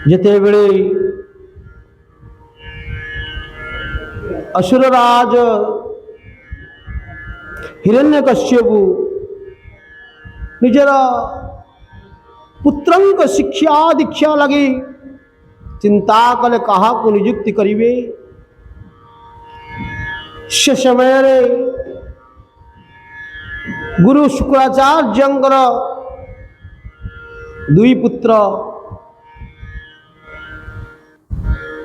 जितेबेले असुरराज हिरण्यकश्यपु निजर पुत्रंक शिक्षा दीक्षा लगी चिंता कले कहा को नियुक्ति करिवे से समय रे गुरु शुक्राचार्यंकर दुई पुत्र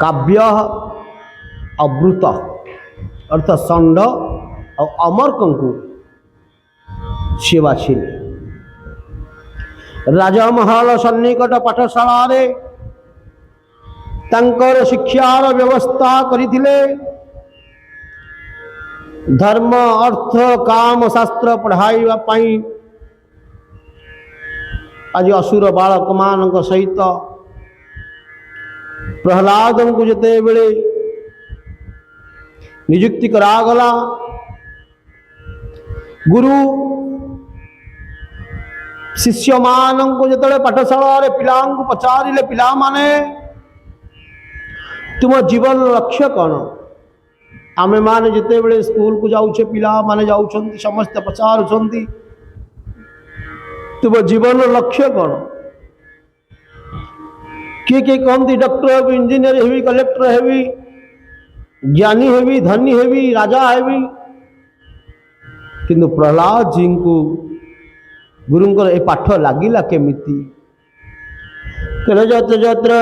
काव्य अवृत अर्थ षंड और अमरकंकु से बाछिले राजमहल सन्निकट पाठशाला रे तंकर शिक्षार व्यवस्था करिथिले धर्म अर्थ काम शास्त्र पढ़ाइबा पाई आज असुर बालक मान सहित प्रहलाद को जिते बेले नियुक्ति करागला गुरु शिष्य मान को जिते पाठशाला रे पिला को पचारिले पिला माने तुम जीवन लक्ष्य कौन आमे माने जिते बेले स्कूल को जाऊचे पिला माने जाउछंती समस्त पचारुछंती तुम जीवन लक्ष्य कौन किए कहती doctor heavy engineer heavy collector heavy ज्ञानी हेबी धनी हेबी राजा हेबी किंतु प्रहलाद जी को गुरुंकर ए पाठ लागिला केमिति जत्र जत्र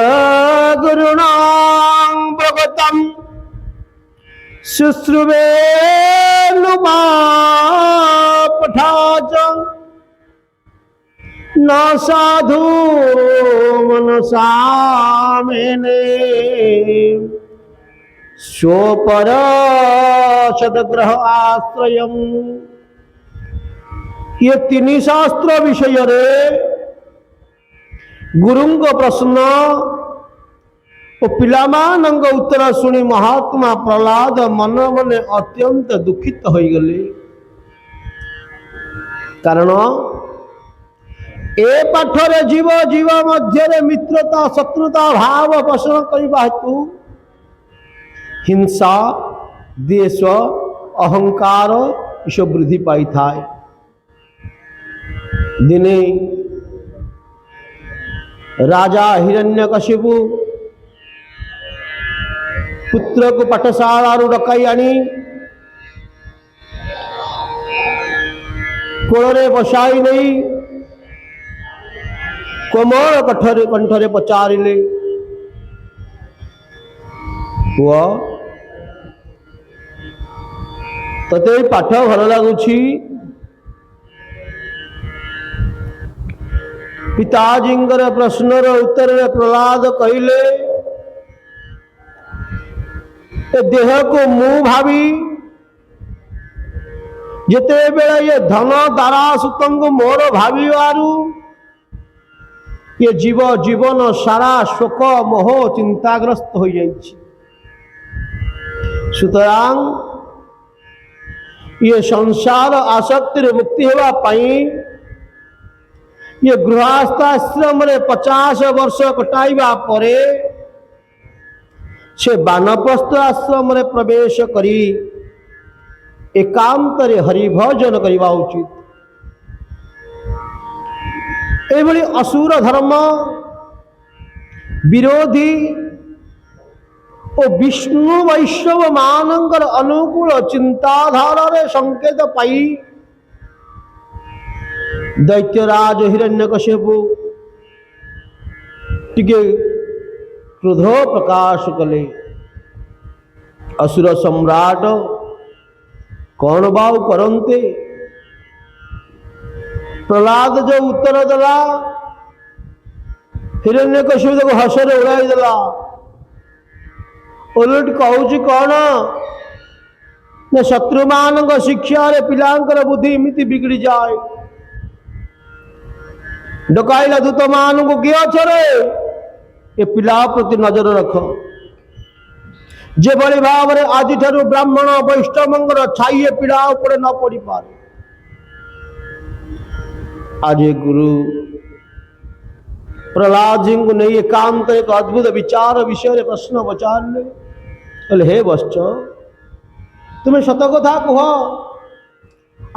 गुरुणां प्रगतम शुश्रुवे नुमा पठाच न साधु मनसा मेने स्वपर सदग्रह आश्रयम ये तीन शास्त्र विषय रे गुरुंग प्रश्न और पिलामानंग उत्तर सुनी महात्मा प्रहलाद मन मन अत्यंत दुखित हो गले कारण ए पाठरे जीव जीव मध्य मित्रता शत्रुता भाव पोषण करने हेतु हिंसा द्वेष अहंकार इस वृद्धि पाई था दिने राजा हिरण्यकशिपु पुत्र को पाठशाला डकाई आनी कोଳରେ बसाई नहीं कोमल कंठरे पचारिले पुआ तते पाठ भल लगुछि पिताजींकर प्रश्नर उत्तर प्रहलाद कहले देह को मु भावी जिते बेले ये धन दारा सुतंग मोर भाविवारु ये जीव जीवन सारा शोक मोह चिंताग्रस्त हो जाइछि सुतरां ये संसार आसक्ति मुक्ति होगा पाई ये गृहस्थाश्रम रे 50 वर्ष कटाइबा परे से बानप्रस्थ आश्रम रे प्रवेश करी एकांत रे हरि भजन करवा उचित एभली असुर धर्म विरोधी और विष्णु वैष्णव मानकर अनुकूल चिंताधारा रे संकेत पाई दैत्यराज हिरण्यकशिपु टिके क्रोध प्रकाश कले असुर सम्राट कौन बाऊ करते प्रहलाद जो उत्तर देला हिरण्यकशिपु को हसरे उड़ाई देला ओलट कहूँ कौन न शत्रु मान शिक्षा रे पिलांकर बुद्धि इमिति बिगड़ी जाए डकाइला दूत मान को किए अछरे ये पिला प्रति नजर रख जे बड़ी भाव रे आज ठारू ब्राह्मण वैष्णवंगर छाइए पिला ऊपर न पड़ी पारे आज गुरु प्रहलाद जी को नहीं एकांत एक अद्भुत विचार विषय प्रश्न पचारे कहले हे वत्स तुम्हें सत कथा कह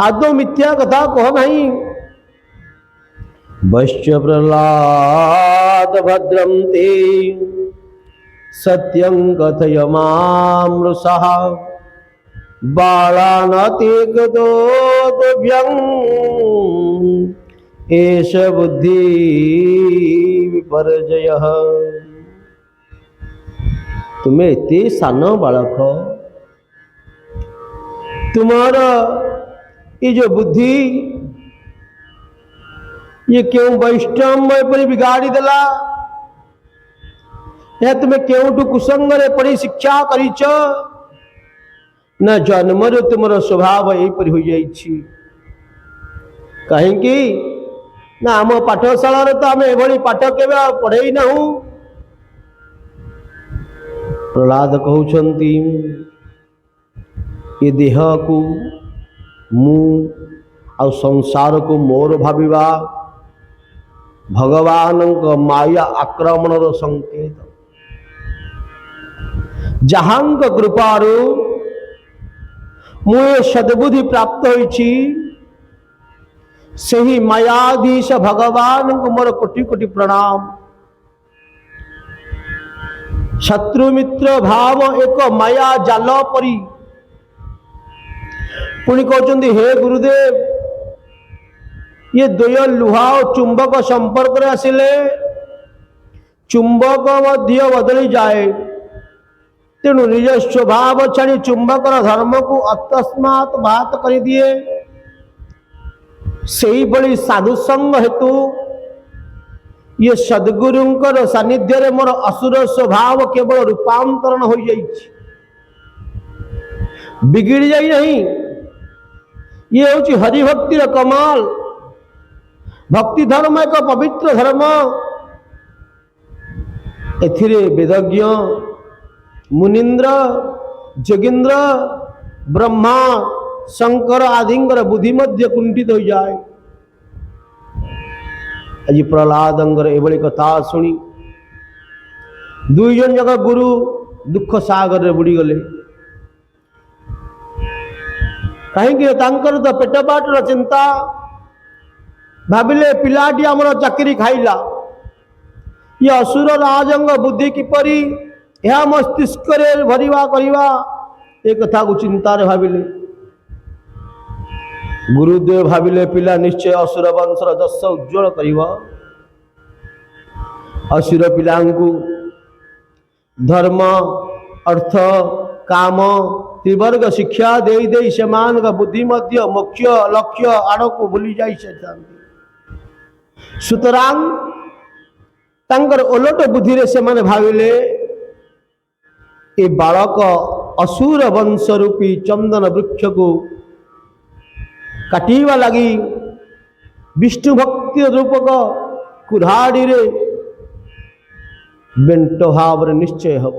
आदौ मिथ्या कथा कह नहीं। वश्च प्रहलाद भद्रम ते सत्यं कथय मामृषः बालानतिगतोऽभ्यं एष बुद्धि विपर्जयः। तुम्हें इतने सान बालक तुम्हारा ये जो बुद्धि ये क्यों वैष्णव पर बिगाड़ी देला या तुम्हें क्यों कुसंग पढ़ी शिक्षा करीच न जन्म तुम स्वभाव यहीपर हो जाइछि कहीं ना आम पाठशाला तो आम एभली पाठ के पढ़े ना। प्रहलाद कहउछंती ये देह को मु आ संसार को मोर भाविबा भगवान माया आक्रमण संकेत जहां कृपारू मुझे सद्बुद्धि प्राप्त होइछि सही मायाधीश भगवान को मोर कोटि कोटि प्रणाम। शत्रु मित्र भाव एक माया जाल परी पुणी कहते हे गुरुदेव ये द्वय लुहा और चुंबक संपर्क रे आसिले चुंबक मध्य बदली जाए तेणु निज स्वभाव छाड़ी चुंबकर धर्म को अकस्मात बात कर दिए। सही बड़ी साधु संग हेतु ये सद्गुरुंकर सानिध्य रे मोर असुर स्वभाव केवल रूपांतरण हो जाइछि बिगिड़ जाई नहीं। ये होची हरिभक्तिर कमाल। भक्ति धर्म एक पवित्र धर्म एथिरे वेदज्ञ मुनिंद्र जोगिंद्र ब्रह्मा शंकर आदिंगर बुद्धि मध्य कुंठित हो जाए। आज प्रहलादंगर एभली कथा शुणी दुई जन जगह गुरु दुख सागर रे बुड़ी गले कहीं तो पेट पाटर चिंता भाविले पिलाटी आमर चाकरी खाइला ये असुर राजंग बुद्धि किपरि यह मस्तिष्क भरिवा करिवा ए कथा को चिंता रे भाविले। गुरुदेव भाविले पिला निश्चय असुर वंशर जस उज्ज्वल करिवा असुर पिलांकु धर्म अर्थ काम त्रिवर्ग शिक्षा दे दे सेमान का बुद्धि मध्य मुख्य लक्ष्य आड़ को भूली जाई सुतरां तांकर ओलट बुद्धि रे से माने भाविले ए बालक असुर वंश रूपी चंदन वृक्ष को काटिवा लगी विष्णु भक्ति रूपक कुराड़ी रे बेंट भाव निश्चय हम।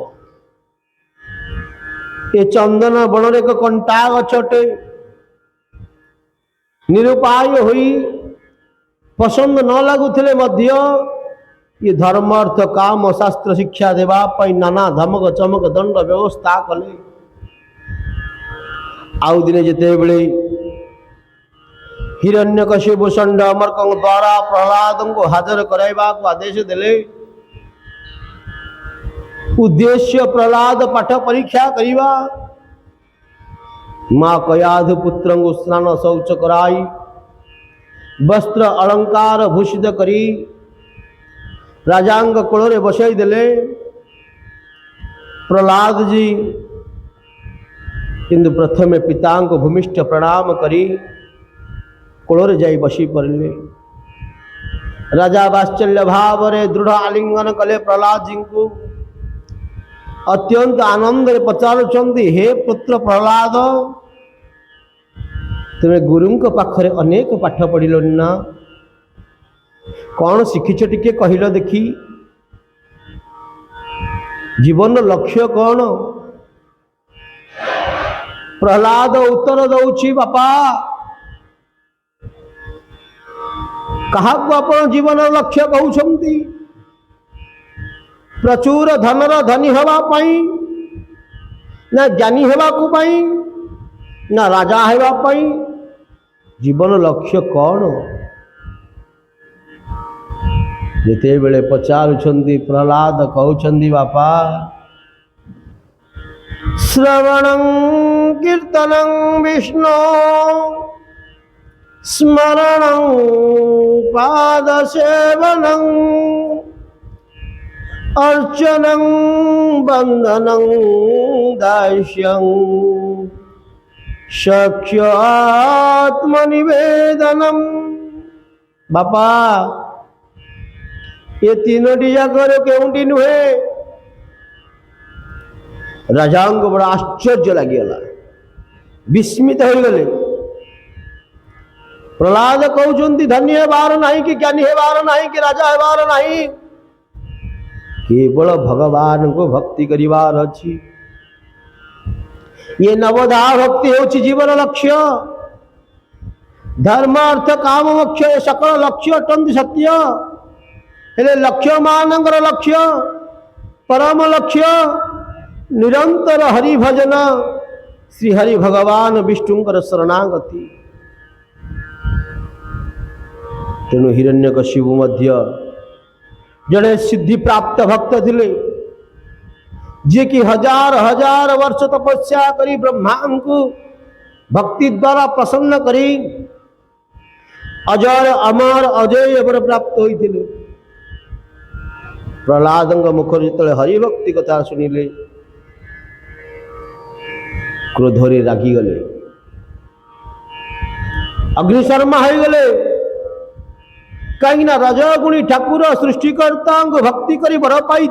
ये चंदन बन एक कंटा गछटे निरुपाय हुई पसंद न लगुले मध्य ये धर्म अर्थ काम शास्त्र शिक्षा देवा पाई नाना धमक चमक दंड व्यवस्था कले। आउ दिने जिते बेले हिरण्यकशिपु षंड अमरकंग द्वारा प्रहलाद को हाजर कराइबा को आदेश देले। उद्देश्य प्रहलाद पाठ परीक्षा करिवा माँ कयाधु पुत्र को स्नान शौच कराई वस्त्र अलंकार भूषित करी राजांग कोल बसई देले। प्रहलाद जी किंतु प्रथमे पिता को भूमिष्ठ प्रणाम करी कोल जाई बसी पड़े। राजा वात्सल्य भाव रे दृढ़ आलिंगन कले प्रहलाद जी को अत्यंत आनंद पचारुंट हे पुत्र प्रहलाद तुम्हें गुरु पाखरे अनेक पाठ पढ़िल ना कौन शिखिछ टिके कहिल देखी जीवन लक्ष्य कौन। प्रहलाद उत्तर दौची बापा कहा को अपन जीवन लक्ष्य कहउछंती प्रचुर धनर धनी हवा पाई ना ज्ञानी हेबा को पाई ना राजा हेबा पाई जीवन लक्ष्य कौन जेते बेले पचारुछंती प्रहलाद कहउछंती बापा श्रवणं कीर्तनं विष्णु स्मरणं पादसेवनं अर्चनं बंदनं दास्यं सख्य आत्मनिवेदनम। बापा ये तीनोटी जाकर केउंटी नुहे। राजा को बड़ा आश्चर्य लगिगला, विस्मित हो गले। प्रहलाद कहउछंती धन्य हेबार नहीं कि ज्ञानी हेबार नहीं कि राजा हेबार नहीं, केवल भगवान को भक्ति करिवार अछि। ये नवधा भक्ति होछि जीवन लक्ष्य। धर्म अर्थ काम मोक्ष सकल लक्ष्य अटंती सत्य, हेले लक्ष्य मानकर लक्ष्य परम लक्ष्य निरंतर हरि भजन श्री हरि भगवान विष्णुंकर शरणागति। तेणु हिरण्यकशिपु मध्य जड़े सिद्धि प्राप्त भक्त थिले, जे कि हजार हजार वर्ष तपस्या करी ब्रह्मा को भक्ति द्वारा प्रसन्न करी अजर अमर अजय वर प्राप्त होइथिले। प्रहलाद मुखर जो हरिभक्ति कथा शुणिले क्रोधरे रागिगले, अग्निशर्मा हो गले। कहीं रजगुणी ठाकुर सृष्टिकर्ता भक्ति करी वर पाई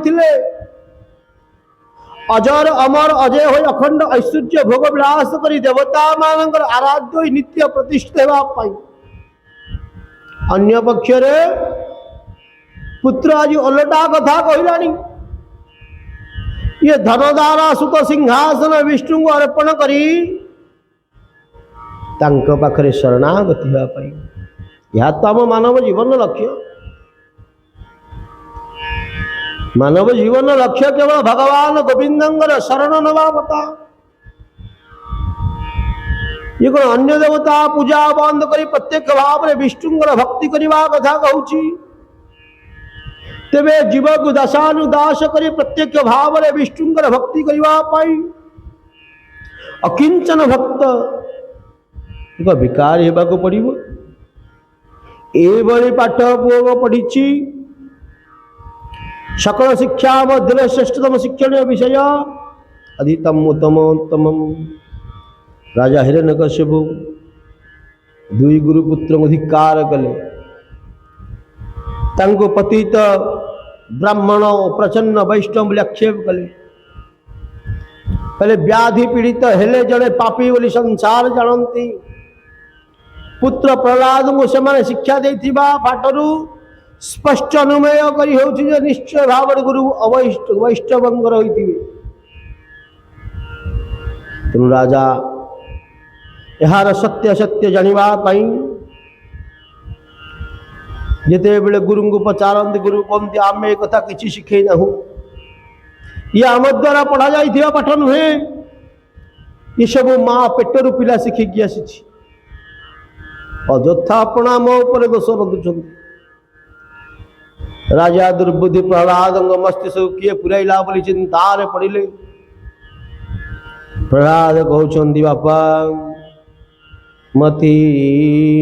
अजर अमर अजय हो अखंड ऐश्वर्य भोग विलास करी देवता मानकर आराध्य नित्य प्रतिष्ठा होगा। अन्य पक्ष पुत्र आज ओलटा कथा कहलानी, ये धनदारा सुत सिंहासन विष्णु को अर्पण करी तांको पाखरे शरणागति होगा पाई। यह तो आम मानव जीवन लक्ष्य। मानव जीवन लक्ष्य केवल भगवान गोविंदंगर शरण नवा बता। ये कौन अन्य देवता पूजा बंद करी प्रत्येक भाव में विष्णुंगर भक्ति करवा कथा कहूची। तेबे जीव को दासानुदास करी प्रत्येक भाव में विष्णुंगर भक्ति करवा पाई अकिंचन भक्त एक विकार हेबाको पड़िबो। एभली पाठ पुओ पढ़ी सकल शिक्षा मध्य श्रेष्ठतम शिक्षणीय विषय अधितम उत्तमोत्तम। राजा हिरण्यकशिपु दुई गुरुपुत्र अधिकार कले, तांको पतित ब्राह्मण प्रचन्न वैष्णव आक्षेप कले। पहले व्याधि पीड़ित हेले जड़े पापी बोली संसार जानती। पुत्र प्रहलाद को से शिक्षा देथिबा पाठरू स्पष्ट अनुमेय करी होछि जे निश्चय भाव गुरु वैष्णवंगर होइथिबे। तेणु राजा यार सत्य सत्य जानिबा पाई जेते बेले गुरु को पचारंती, गुरु कहते आम एक कथा किसी शिखे ना, ये आम द्वारा पढ़ा जाइथिबा पाठ नुहे, ये सब माँ पेटरू पिला शिखिकी आसी अଯଥା आपण आम उपर दोष लदुंट। राजा दुर्बुद्धि प्रहलाद मस्तिष्क किए पुराइला बोली चिंतार पड़े। प्रहलाद कहउछंती बापा मती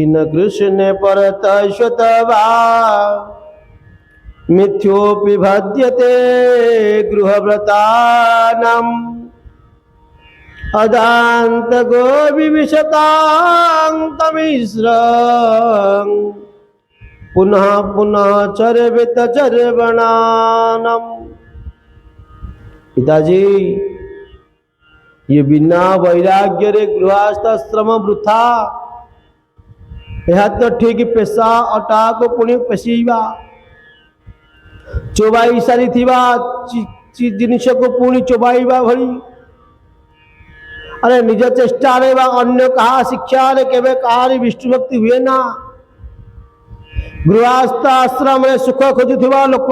न कृष्ण परत श्वतवा मिथ्योपि भद्यते गृहव्रतानाम् अदांत गोविशतांतमिश्र पुनः पुनः चरवित चरवणानम। पिताजी ये बिना वैराग्य रे गृहस्थाश्रम वृथा, यह तो ठीक पेशा अटा को पुणी पेशीवा चोबाई सारी थिबा जिनिस को पुणी चोबाइबा भली। अरे निज चेष्टा रे अन्य कहा शिक्षा रे केवे कहारी विष्णु भक्ति हुए ना। गृहस्थ आश्रम में सुख खोजुवा लोक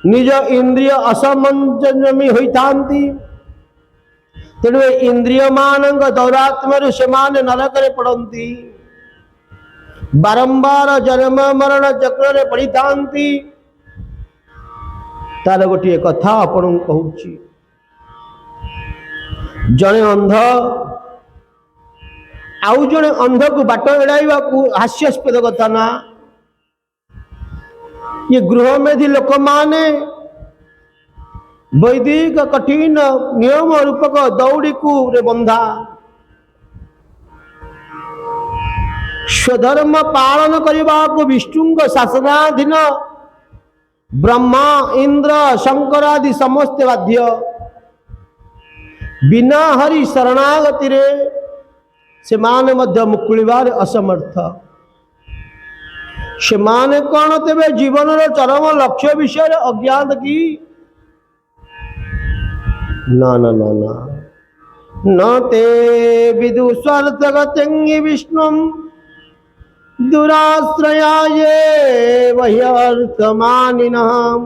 निज इंद्रिय असमंजमी होइतांती तेणु इंद्रिय मान दौरात्म से नरक पड़ती बारंबार जन्म मरण चक्र पड़ी था तार गोटे कथा आपण कहूँ जड़े अंध आउ जड़े अंध को बाट एड़ाइवा हास्यास्पद कथा ना ये गृहमेधी लोक माने वैदिक कठिन नियम रूपक दौड़ी को रे बंधा स्वधर्म पालन करने को विष्णु शासनाधीन ब्रह्मा इंद्र शंकर आदि समस्त बाध्य बिना हरि शरणागति रे से माने मध्य मुकुलिबार असमर्थ से माने कौन तेरे जीवन चरम लक्ष्य विषय अज्ञात की ना ना ना ना न ते विदु स्वार्थगति विष्णु दुराश्रयाये वही अर्थमानिनाम्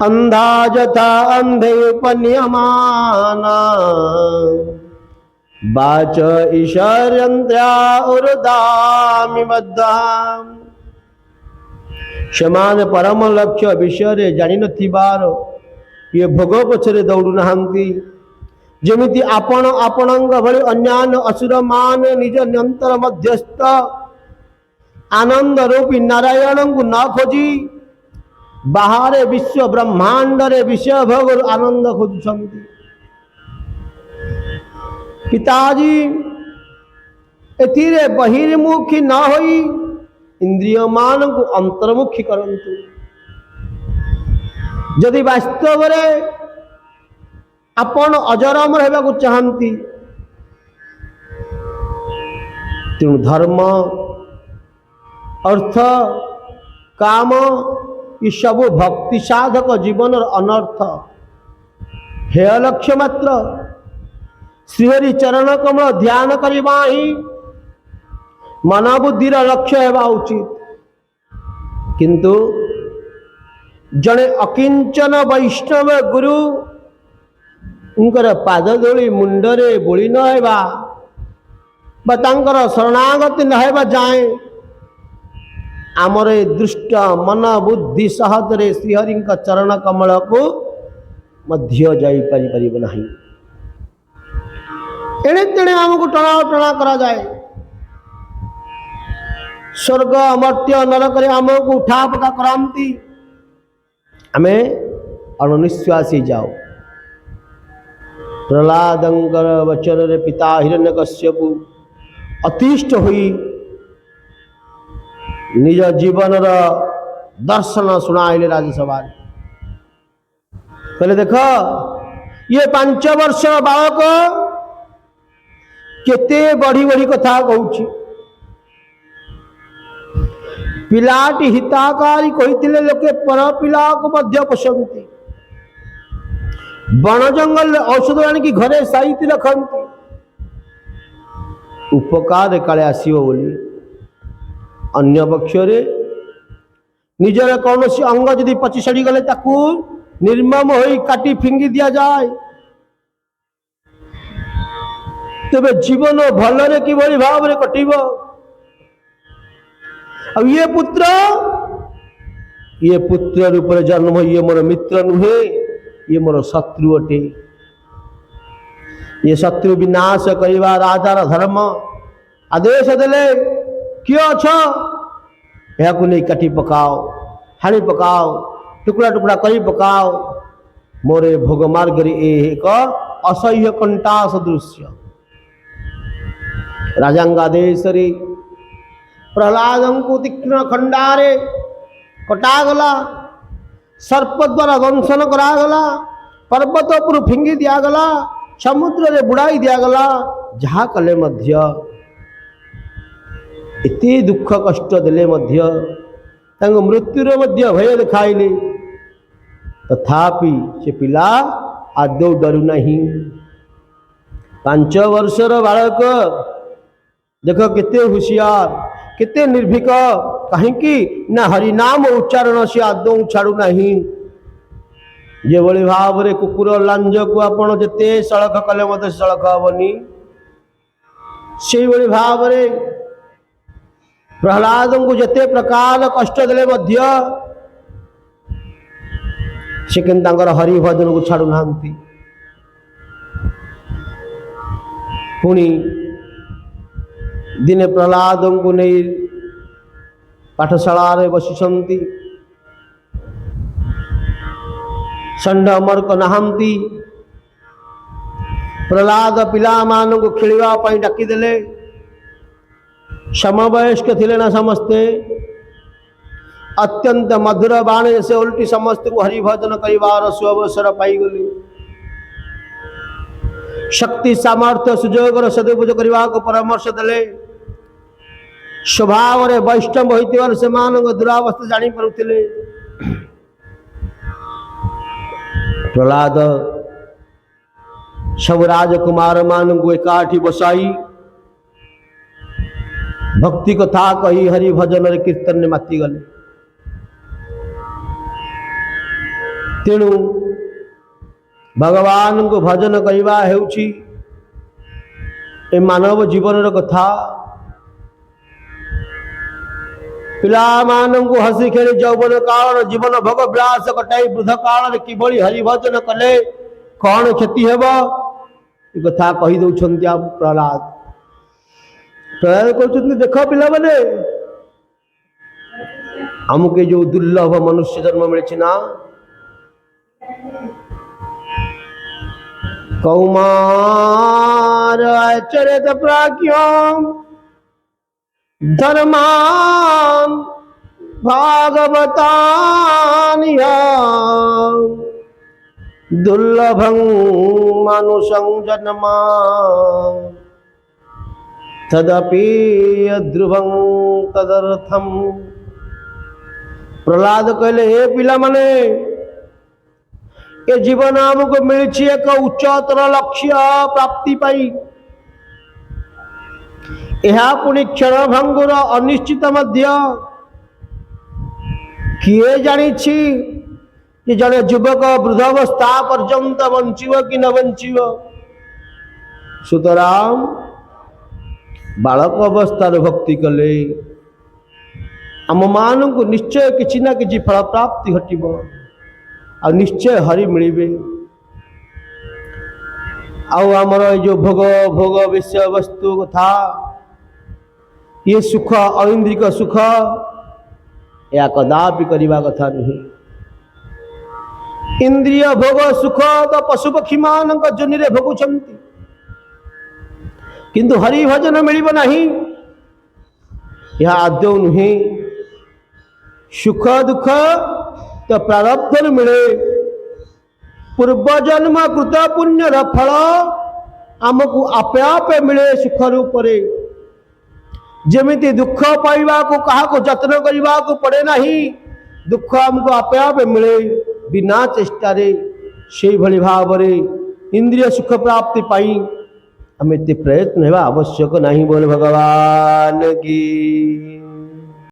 अंधा जथा अंधे उपनियमाना बाच ईश्वर्यंत्र्या उर्दामि बद्धाम् समान परम लक्ष्य विषय जानी नथिबार ये भोग पछरे दौड़ू नहांती जमिति आपण आपणंग भली अन्यान्य असुर मान निज नियंत्रण मध्यस्थ आनंद रूपी नारायण को न खोजी बाहर विश्व ब्रह्मांड रे विषय भोग आनंद खोजुछंती पिताजी एथिरे बहिर्मुखी न होई इंद्रिय मान को अंतर्मुखी करंतु यदि वास्तव रे आपण अजरम रहबा चाहती तेणु धर्म अर्थ काम ये सब भक्ति साधक जीवन अनर्थ हे लक्ष्य मात्र श्रीहरि चरण कमल ध्यान करवा ही मन बुद्धिर लक्ष्य होगा उचित किंतु जड़े अकिंचन वैष्णव गुरु उनकर पाद धूली मुंडरे बोली नवा शरणागति नहबा जाए आमर दृष्ट मन बुद्धि सहजरे श्रीहरि चरण कमल को मध्य जापर नहीं एणे तेणे आमको टणा टणा करा जाए स्वर्ग अमर्त्य नरक आमको उठा पका कराती आमे अणनिश्वासी जाओ प्रहलादंकर वचन रे पिता हिरण्यकश्यपु अतिष्ठ हुई निज जीवन दर्शन शुणाइले राज्यसभा कहले देख ये 5 वर्ष बालक केते बढ़ी बढ़ी कथा कहूची पिलाटी हिताकारी कहिथिले लोके पर पिला को मध्य पसंती बण जंगल औषध आनिकी घरे साइती रखती उपकार काले आसीबो बोली अन्य पक्ष निजर कौन अंग जदि पची सड़ी गले ताकू निर्मम होई काटी फिंगी दिया जाए तेबे जीवन भलरे किभली भाव रे कटिबो अब ये पुत्र रूप जन्म ये मोर मित्र नुहे ये मोर शत्रु अटे ये शत्रु विनाश करवा राजार धर्म आदेश देले किए अछ यह नहीं काटी पकाओ हाणी पकाओ टुकड़ा टुकड़ा करी पकाओ मोरे भोग मार्ग एक असह्य कंटा सदृश्य राजांगादेश प्रहलाद को तीक्ष्ण खंडारे कटागला सर्प द्वारा दंशन करागला पर्वत उपर फिंगी दिगला समुद्र रे बुड़ाई दिगला जहा कले मध्य इति दुख कष्ट देले मध्य मृत्युर मध्य भय देखाइले तथापि से पिला आदौ डरू नहीं 5 वर्षर बालक देख केते होशियार केते निर्भीक कहीं ना हरिनाम उच्चारण से आदौ छाड़ू नहीं। जे भली भाव रे कुकुर लांज को आपण जते सड़क कले मत सड़क हबनी, से भली भाव रे प्रहलाद को जते प्रकार कष्ट देले मध्य से किंतर हरि भजन को छाड़ू नांती। पुणी दिने प्रहलाद को नहीं पाठशाला रे बसिछंती, षंड मर्क नहांती। प्रहलाद पिला मान को खेलिवा पई डाकी देले। समवयस्क थिले ना समस्ते, अत्यंत मधुर बाणी से उल्टी समस्त को हरिभजन करिवार सुअवसर पाई गली। शक्ति सामर्थ्य सुजोग सदुपयोग करने को परामर्श देले। स्वभाव रे वैष्णव होइतिवार से मान दुरावस्था जानी परुथिले। प्रहलाद सब राजकुमार मान को एकाठी बसाई भक्ति कथा कही हरि भजन रे कीर्तन ने माती गले। तेणु भगवान को भजन करवा हेउछि ए मानव जीवन रो कथा। पिला मान को हसी खेली यौवन काल जीवन भोग विलास कटाई वृद्ध काल किभली हरि भजन कले कौन क्षति हेब ए कथा कही दउछन्ति आ प्रहलाद। प्रहलाद कहउछन्ति देख पिला माने हमके जो दुर्लभ मनुष्य जन्म मिले ना, कौमार आचरित प्राज्ञाम धर्मान भागवतानिया दुर्लभं मानुषं जन्मा तदपि ध्रुवं तदर्थम। प्रहलाद कहले हे पिला माने ए जीवन आमको मिली एक उच्चतर लक्ष्य प्राप्ति पाई। यह पुणी क्षण भंगुर अनिश्चित मध्य किए जानी कि जड़े युवक वृद्धावस्था पर्यंत बंचीव कि न बंचीव। सुतराम बालक अवस्थार भक्ति कले आम मान को निश्चय किसी ना किसी फल प्राप्ति घटिब आ निश्चय हरि मिलिबे। आमर जो भोग भोग विषय वस्तु कथा ये सुख ऐन्द्रिक सुख या कदापि करवा कथा नहीं। इंद्रिय भोग सुख तो पशु पक्षी मान जोनि रे भोगुछंती, किंतु हरि भजन मिलिब नहीं। यह आदौ नुहे। सुख दुख तो प्रारब्ध मिले। पूर्व जन्म कृत पुण्यर फल आमको आपे आपे मिले सुख रूप रे। जेमिति दुख पाइबा को कहा को जत्न करने को पड़े नहीं, दुख आमको आपे आपे मिले बिना चेष्टा रे। से भली भाव रे इंद्रिय सुख प्राप्ति पाई हमें प्रयत्न हेबा आवश्यक नहीं। बोल भगवान की।